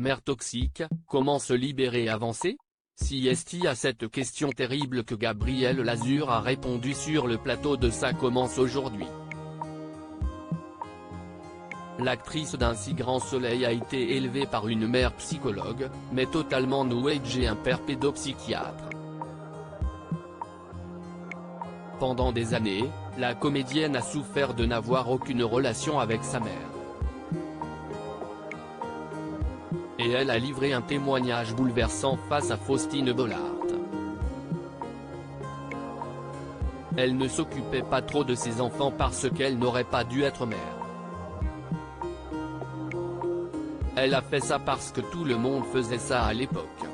Mère toxique, comment se libérer et avancer? Si est-il à cette question terrible que Gabrielle Lazur a répondu sur le plateau de Ça commence aujourd'hui. L'actrice d'un si grand soleil a été élevée par une mère psychologue, mais totalement new age et un père pédopsychiatre. Pendant des années, la comédienne a souffert de n'avoir aucune relation avec sa mère. Et elle a livré un témoignage bouleversant face à Faustine Bollard. Elle ne s'occupait pas trop de ses enfants parce qu'elle n'aurait pas dû être mère. Elle a fait ça parce que tout le monde faisait ça à l'époque.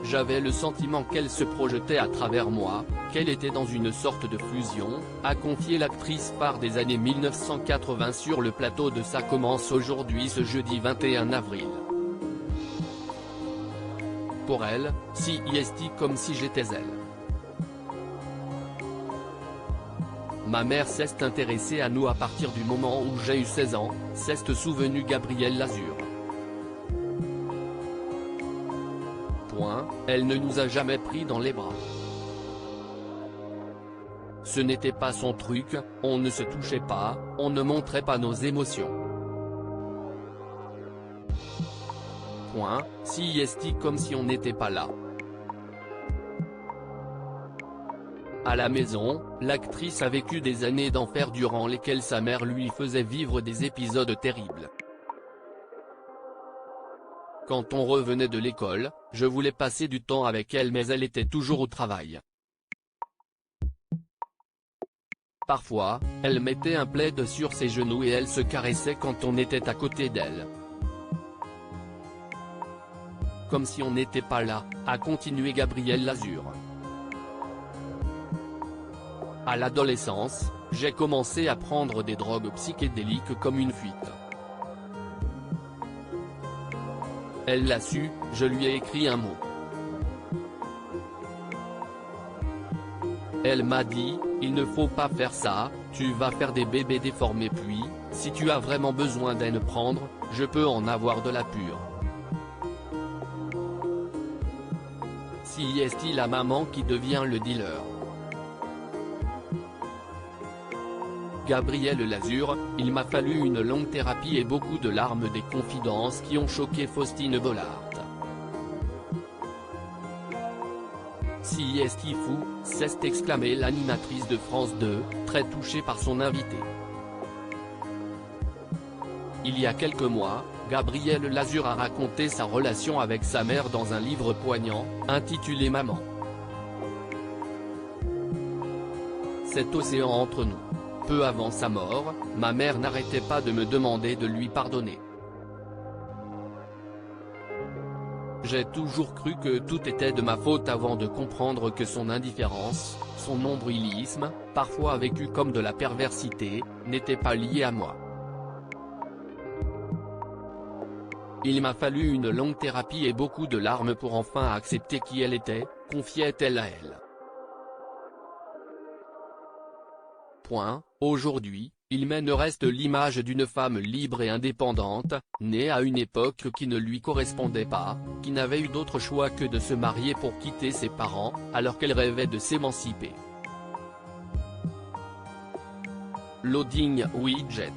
J'avais le sentiment qu'elle se projetait à travers moi, qu'elle était dans une sorte de fusion, a confié l'actrice phare des années 1980 sur le plateau de Ça commence aujourd'hui ce jeudi 21 avril. Pour elle, si est comme si j'étais elle. Ma mère s'est intéressée à nous à partir du moment où j'ai eu 16 ans, s'est souvenu Gabrielle Lazur. Elle ne nous a jamais pris dans les bras. Ce n'était pas son truc, on ne se touchait pas, on ne montrait pas nos émotions. Si est comme si on n'était pas là. À la maison, l'actrice a vécu des années d'enfer durant lesquelles sa mère lui faisait vivre des épisodes terribles. Quand on revenait de l'école, je voulais passer du temps avec elle mais elle était toujours au travail. Parfois, elle mettait un plaid sur ses genoux et elle se caressait quand on était à côté d'elle. Comme si on n'était pas là, a continué Gabrielle Lazur. À l'adolescence, j'ai commencé à prendre des drogues psychédéliques comme une fuite. Elle l'a su, je lui ai écrit un mot. Elle m'a dit, il ne faut pas faire ça, tu vas faire des bébés déformés puis, si tu as vraiment besoin d'en prendre, je peux en avoir de la pure. Si est-il la maman qui devient le dealer? Gabrielle Lazur, il m'a fallu une longue thérapie et beaucoup de larmes des confidences qui ont choqué Faustine Bollard. Si est fou, s'est exclamée l'animatrice de France 2, très touchée par son invité. Il y a quelques mois, Gabrielle Lazur a raconté sa relation avec sa mère dans un livre poignant, intitulé Maman. Cet océan entre nous. Peu avant sa mort, ma mère n'arrêtait pas de me demander de lui pardonner. J'ai toujours cru que tout était de ma faute avant de comprendre que son indifférence, son nombrilisme, parfois vécu comme de la perversité, n'était pas lié à moi. Il m'a fallu une longue thérapie et beaucoup de larmes pour enfin accepter qui elle était, confiait-elle à elle. Aujourd'hui, il me reste l'image d'une femme libre et indépendante, née à une époque qui ne lui correspondait pas, qui n'avait eu d'autre choix que de se marier pour quitter ses parents, alors qu'elle rêvait de s'émanciper. Loading Widget.